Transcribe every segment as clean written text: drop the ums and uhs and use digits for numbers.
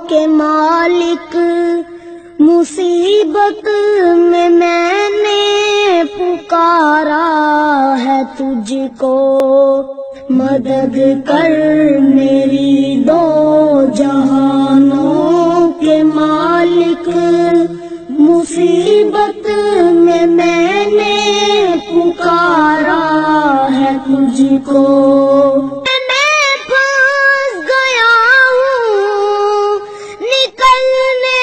کے مالک، مصیبت میں نے پکارا ہے تجھ کو، مدد کر میری دو جہانوں کے مالک، مصیبت میں نے پکارا ہے تجھ کو۔ میں پھنس گیا ہوں، نکلنے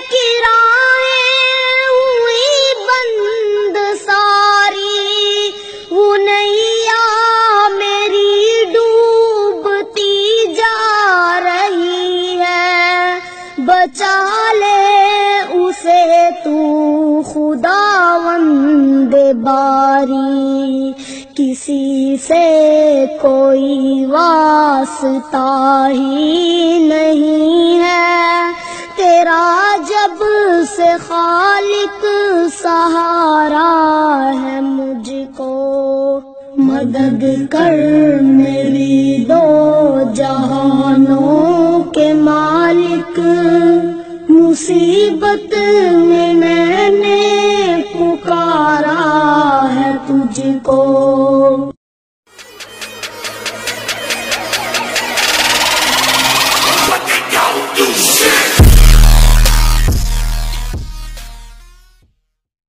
کی راہیں ہوئی بند ساری، وہ نیا میری ڈوبتی جا رہی ہے، بچا لے اسے تو خداوند باری، کسی سے کوئی واسطہ ہی نہیں ہے، تیرا جب سے خالق سہارا ہے مجھ کو، مدد کر میری دو جہانوں کے مالک، مصیبت میں نے پکارا ہے تجھ کو۔